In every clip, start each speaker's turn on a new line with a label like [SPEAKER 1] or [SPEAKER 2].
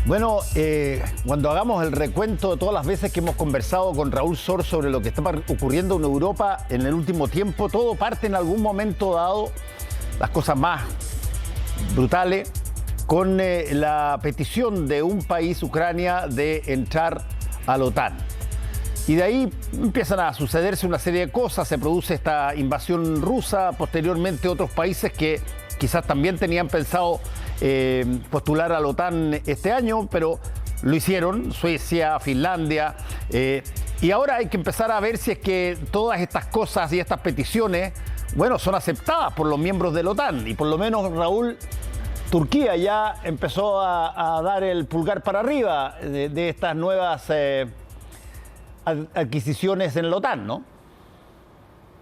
[SPEAKER 1] Bueno, cuando hagamos el recuento de todas las veces que hemos conversado con Raúl Sor sobre lo que está ocurriendo en Europa en el último tiempo, todo parte en algún momento dado, las cosas más brutales, con la petición de un país, Ucrania, de entrar a la OTAN. Y de ahí empiezan a sucederse una serie de cosas, se produce esta invasión rusa, posteriormente otros países que quizás también tenían pensado postular a la OTAN este año, pero lo hicieron, Suecia, Finlandia, y ahora hay que empezar a ver si es que todas estas cosas y estas peticiones, bueno, son aceptadas por los miembros de la OTAN, y por lo menos, Raúl, Turquía ya empezó a dar el pulgar para arriba de estas nuevas adquisiciones en la OTAN, ¿no?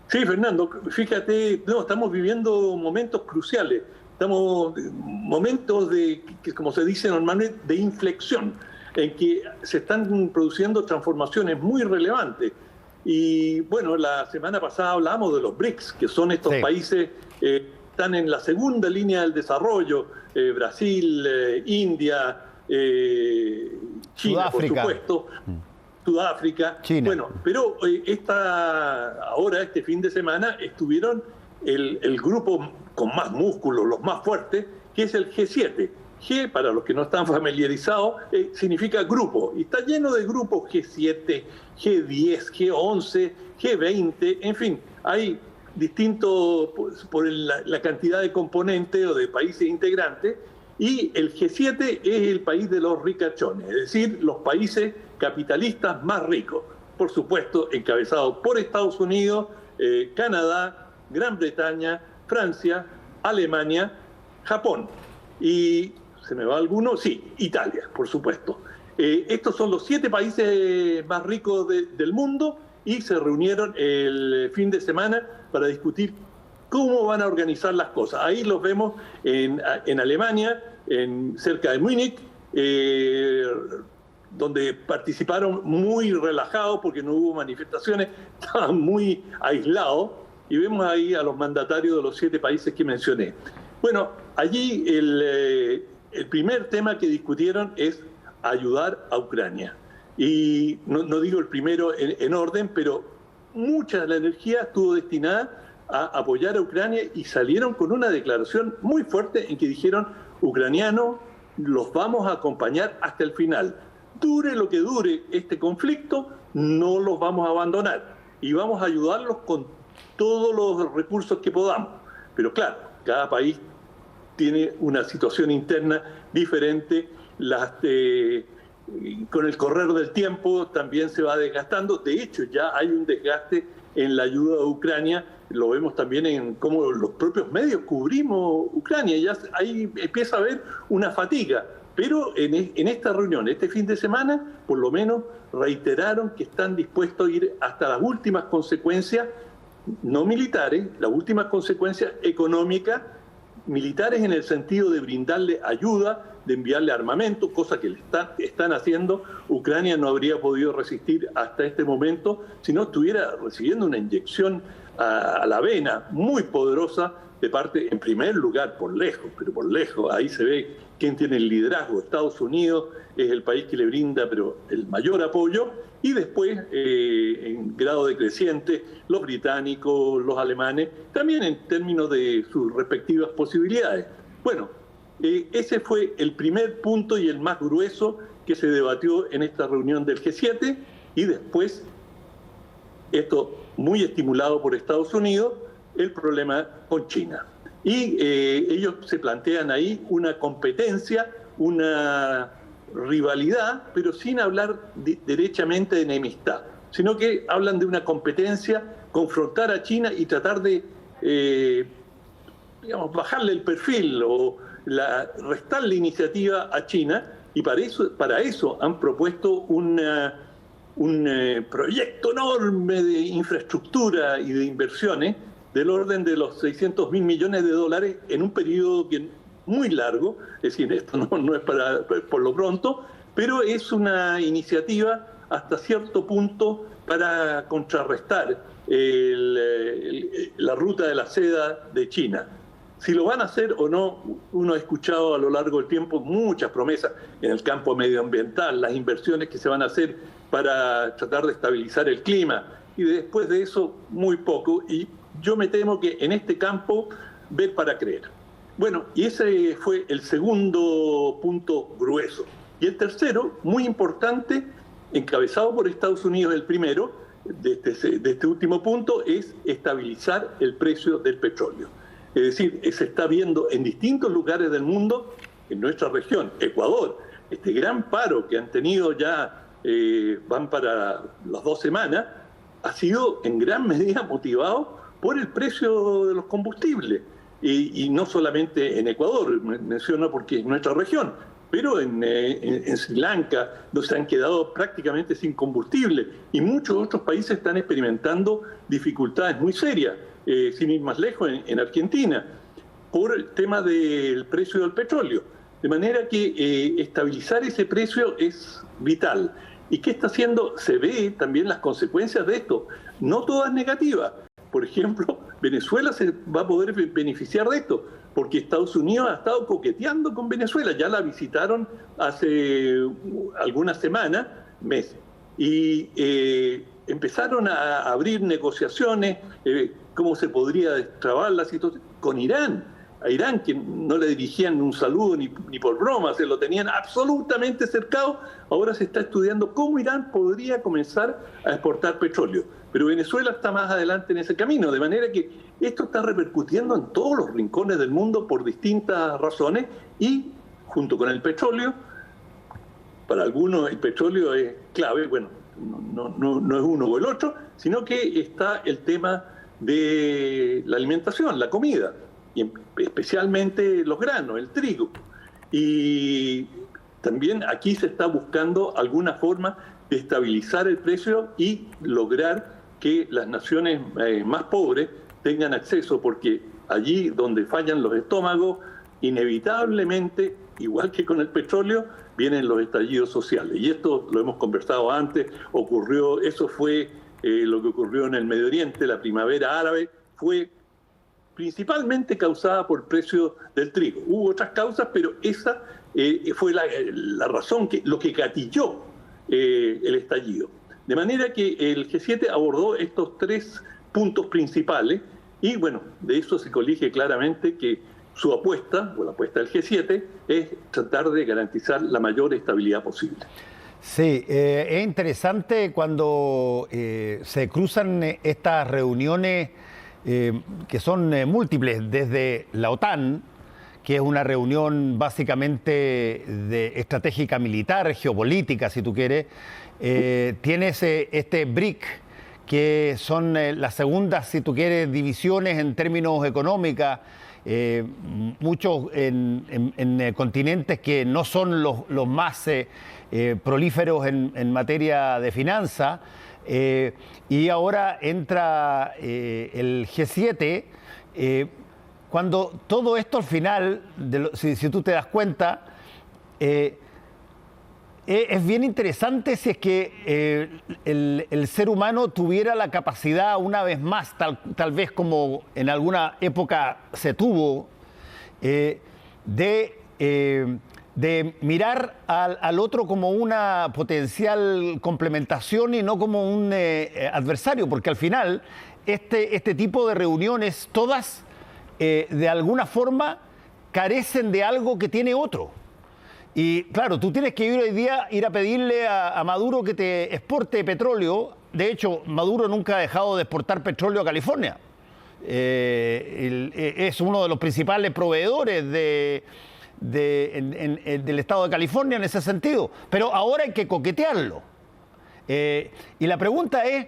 [SPEAKER 2] Sí, Fernando, fíjate, estamos viviendo momentos cruciales, estamos momentos que como se dice normalmente, de inflexión, en que se están produciendo transformaciones muy relevantes. Y bueno, la semana pasada hablábamos de los BRICS, que son estos países que están en la segunda línea del desarrollo, Brasil, India, China, por supuesto. Sudáfrica, China. Bueno, pero ahora, este fin de semana, estuvieron el grupo con más músculos, los más fuertes, que es el G7. G, para los que no están familiarizados, significa grupo, y está lleno de grupos G7, G10, G11, G20, en fin, hay distintos por la cantidad de componentes o de países integrantes, y el G7 es el país de los ricachones, es decir, los países capitalistas más ricos, por supuesto encabezados por Estados Unidos, Canadá, Gran Bretaña, Francia, Alemania, Japón. Y, ¿se me va alguno? Sí, Italia, por supuesto. Estos son los 7 países más ricos del mundo y se reunieron el fin de semana para discutir cómo van a organizar las cosas. Ahí los vemos en Alemania, cerca de Múnich, donde participaron muy relajados porque no hubo manifestaciones, estaban muy aislados, y vemos ahí a los mandatarios de los 7 países que mencioné. Bueno, allí el primer tema que discutieron es ayudar a Ucrania. Y no digo el primero en orden, pero mucha de la energía estuvo destinada a apoyar a Ucrania y salieron con una declaración muy fuerte en que dijeron: ucranianos, los vamos a acompañar hasta el final. Dure lo que dure este conflicto, no los vamos a abandonar y vamos a ayudarlos con todos los recursos que podamos. Pero claro, cada país tiene una situación interna diferente, con el correr del tiempo también se va desgastando. De hecho, ya hay un desgaste en la ayuda a Ucrania, lo vemos también en cómo los propios medios cubrimos Ucrania, ya ahí empieza a haber una fatiga. Pero en esta reunión, este fin de semana, por lo menos reiteraron que están dispuestos a ir hasta las últimas consecuencias, no militares, las últimas consecuencias económicas, militares en el sentido de brindarle ayuda, de enviarle armamento, cosa que están haciendo. Ucrania no habría podido resistir hasta este momento si no estuviera recibiendo una inyección a la vena muy poderosa de parte, en primer lugar, por lejos, ahí se ve quién tiene el liderazgo. Estados Unidos es el país que le brinda el mayor apoyo, y después, en grado decreciente, los británicos, los alemanes, también en términos de sus respectivas posibilidades. Bueno, ese fue el primer punto y el más grueso que se debatió en esta reunión del G7, y después, esto muy estimulado por Estados Unidos, el problema con China. Y ellos se plantean ahí una competencia, una rivalidad, pero sin hablar derechamente de enemistad, sino que hablan de una competencia, confrontar a China y tratar de bajarle el perfil o restarle iniciativa a China, y para eso han propuesto un proyecto enorme de infraestructura y de inversiones del orden de los 600.000 millones de dólares en un periodo muy largo. Es decir, esto no es por lo pronto, pero es una iniciativa hasta cierto punto para contrarrestar la ruta de la seda de China. Si lo van a hacer o no, uno ha escuchado a lo largo del tiempo muchas promesas en el campo medioambiental, las inversiones que se van a hacer para tratar de estabilizar el clima, y después de eso muy poco, y yo me temo que en este campo ver para creer. Bueno, y ese fue el segundo punto grueso. Y el tercero, muy importante, encabezado por Estados Unidos, el primero de este último punto, es estabilizar el precio del petróleo. Es decir, se está viendo en distintos lugares del mundo, en nuestra región, Ecuador, este gran paro que han tenido ya, van para las 2 semanas, ha sido en gran medida motivado por el precio de los combustibles. Y no solamente en Ecuador, menciono porque es nuestra región, pero en Sri Lanka, donde se han quedado prácticamente sin combustible, y muchos otros países están experimentando dificultades muy serias, sin ir más lejos, en Argentina, por el tema del precio del petróleo. De manera que estabilizar ese precio es vital. ¿Y qué está haciendo? Se ve también las consecuencias de esto, no todas negativas. Por ejemplo, Venezuela se va a poder beneficiar de esto, porque Estados Unidos ha estado coqueteando con Venezuela. Ya la visitaron hace algunas semanas, meses, y empezaron a abrir negociaciones, cómo se podría destrabar la situación con Irán. A Irán, que no le dirigían un saludo ni por broma, se lo tenían absolutamente cercado. Ahora se está estudiando cómo Irán podría comenzar a exportar petróleo. Pero Venezuela está más adelante en ese camino, de manera que esto está repercutiendo en todos los rincones del mundo por distintas razones, y junto con el petróleo, para algunos el petróleo es clave, bueno, no es uno o el otro, sino que está el tema de la alimentación, la comida, y especialmente los granos, el trigo. Y también aquí se está buscando alguna forma de estabilizar el precio y lograr que las naciones más pobres tengan acceso, porque allí donde fallan los estómagos, inevitablemente, igual que con el petróleo, vienen los estallidos sociales. Y esto lo hemos conversado antes, eso fue lo que ocurrió en el Medio Oriente, la primavera árabe, fue principalmente causada por el precio del trigo. Hubo otras causas, pero esa fue la razón, lo que gatilló el estallido. De manera que el G7 abordó estos 3 puntos principales, y bueno, de eso se colige claramente que su apuesta, o la apuesta del G7, es tratar de garantizar la mayor estabilidad posible.
[SPEAKER 1] Sí, es interesante cuando se cruzan estas reuniones que son múltiples, desde la OTAN, que es una reunión básicamente de estratégica militar, geopolítica, si tú quieres. Tienes este BRIC, que son las segundas, si tú quieres, divisiones en términos económicos, muchos en continentes que no son los más prolíferos en materia de finanzas. Y ahora entra el G7, cuando todo esto al final, si tú te das cuenta, es bien interesante si es que el ser humano tuviera la capacidad, una vez más, tal vez como en alguna época se tuvo, de mirar al otro como una potencial complementación y no como un adversario, porque al final este tipo de reuniones, todas de alguna forma carecen de algo que tiene otro. Y claro, tú tienes que ir hoy día a pedirle a Maduro que te exporte petróleo. De hecho, Maduro nunca ha dejado de exportar petróleo a California. Es uno de los principales proveedores del estado de California en ese sentido. Pero ahora hay que coquetearlo. Y la pregunta es,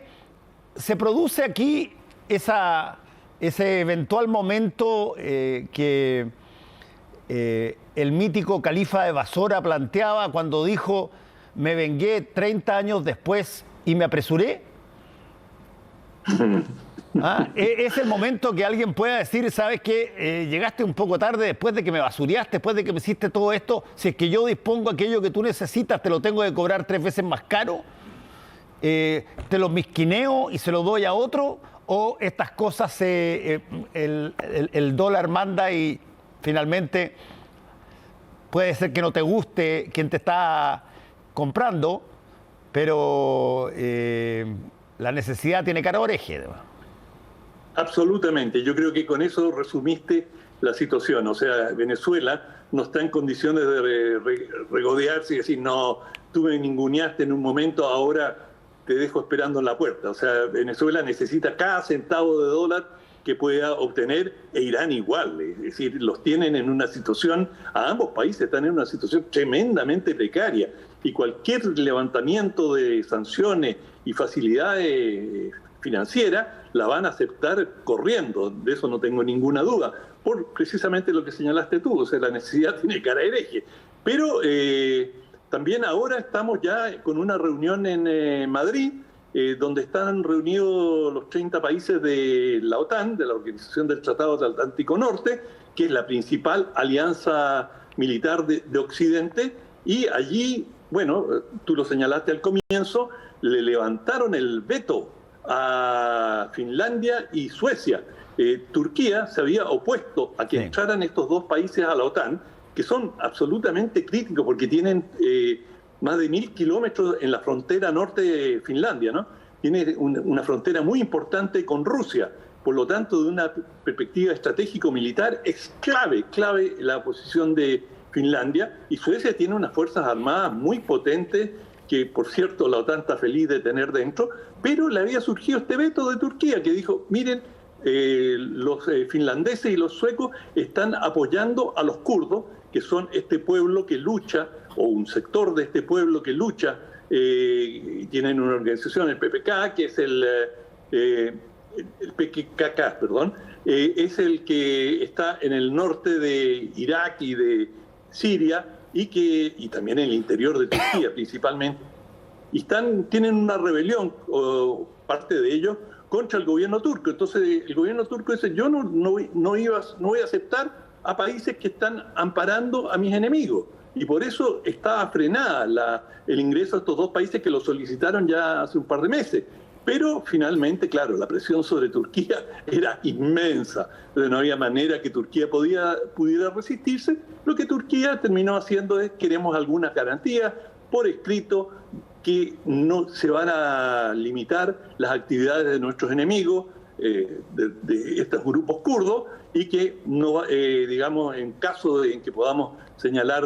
[SPEAKER 1] ¿se produce aquí ese eventual momento que el mítico califa de Basora planteaba cuando dijo: me vengué 30 años después y me apresuré? Es el momento que alguien pueda decir: ¿sabes qué? Llegaste un poco tarde, después de que me basureaste, después de que me hiciste todo esto. Si es que yo dispongo aquello que tú necesitas, te lo tengo que cobrar 3 veces más caro. Te lo misquineo y se lo doy a otro. o estas cosas el dólar manda y finalmente puede ser que no te guste quien te está comprando, pero la necesidad tiene cara oreje.
[SPEAKER 2] Absolutamente. Yo creo que con eso resumiste la situación. O sea, Venezuela no está en condiciones de regodearse y decir, no, tú me ninguneaste en un momento, ahora te dejo esperando en la puerta. O sea, Venezuela necesita cada centavo de dólar que pueda obtener, e Irán igual. Es decir, los tienen en una situación, a ambos países están en una situación tremendamente precaria, y cualquier levantamiento de sanciones y facilidades financieras la van a aceptar corriendo, de eso no tengo ninguna duda, por precisamente lo que señalaste tú, o sea, la necesidad tiene cara hereje. Pero también ahora estamos ya con una reunión en Madrid, donde están reunidos los 30 países de la OTAN, de la Organización del Tratado del Atlántico Norte, que es la principal alianza militar de Occidente, y allí, bueno, tú lo señalaste al comienzo, le levantaron el veto a Finlandia y Suecia. Turquía se había opuesto a que entraran estos dos países a la OTAN, que son absolutamente críticos porque tienen más de 1.000 kilómetros en la frontera norte de Finlandia, ¿no? Tiene una frontera muy importante con Rusia. Por lo tanto, de una perspectiva estratégico-militar, es clave la posición de Finlandia, y Suecia tiene unas fuerzas armadas muy potentes que, por cierto, la OTAN está feliz de tener dentro, pero le había surgido este veto de Turquía que dijo, miren, los finlandeses y los suecos están apoyando a los kurdos, que son este pueblo que lucha, o un sector de este pueblo que lucha, tienen una organización, el PPK, que es el PKK, perdón, es el que está en el norte de Irak y de Siria, y también en el interior de Turquía principalmente, y tienen una rebelión, o parte de ellos, contra el gobierno turco. Entonces el gobierno turco dice, yo no voy a aceptar a países que están amparando a mis enemigos, y por eso está frenada el ingreso a estos dos países que lo solicitaron ya hace un par de meses. Pero finalmente, claro, la presión sobre Turquía era inmensa. No había manera que Turquía pudiera resistirse. Lo que Turquía terminó haciendo es, queremos algunas garantías por escrito que no se van a limitar las actividades de nuestros enemigos, de estos grupos kurdos, y que, no, digamos, en caso en que podamos señalar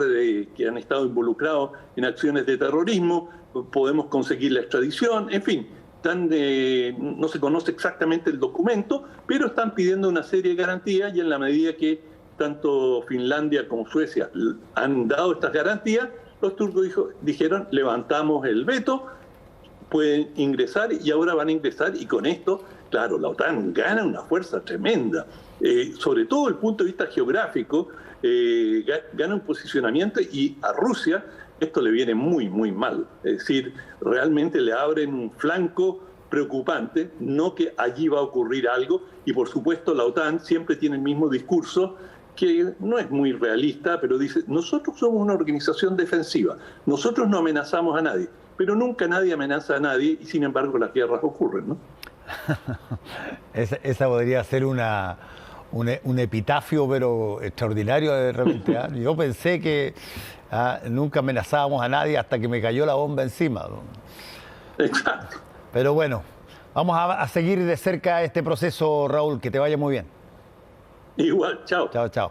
[SPEAKER 2] que han estado involucrados en acciones de terrorismo, podemos conseguir la extradición, en fin. No se conoce exactamente el documento, pero están pidiendo una serie de garantías, y en la medida que tanto Finlandia como Suecia han dado estas garantías, los turcos dijeron, levantamos el veto, pueden ingresar, y ahora van a ingresar, y con esto, claro, la OTAN gana una fuerza tremenda, sobre todo desde el punto de vista geográfico, gana un posicionamiento, y a Rusia esto le viene muy, muy mal. Es decir, realmente le abren un flanco preocupante, no que allí va a ocurrir algo, y por supuesto la OTAN siempre tiene el mismo discurso, que no es muy realista, pero dice, nosotros somos una organización defensiva, nosotros no amenazamos a nadie, pero nunca nadie amenaza a nadie, y sin embargo las guerras ocurren, ¿no?
[SPEAKER 1] Esa podría ser un epitafio, pero extraordinario de repente. Yo pensé que nunca amenazábamos a nadie hasta que me cayó la bomba encima.
[SPEAKER 2] Exacto.
[SPEAKER 1] Pero bueno, vamos a seguir de cerca este proceso, Raúl, que te vaya muy bien.
[SPEAKER 2] Igual, chao.
[SPEAKER 1] Chao, chao.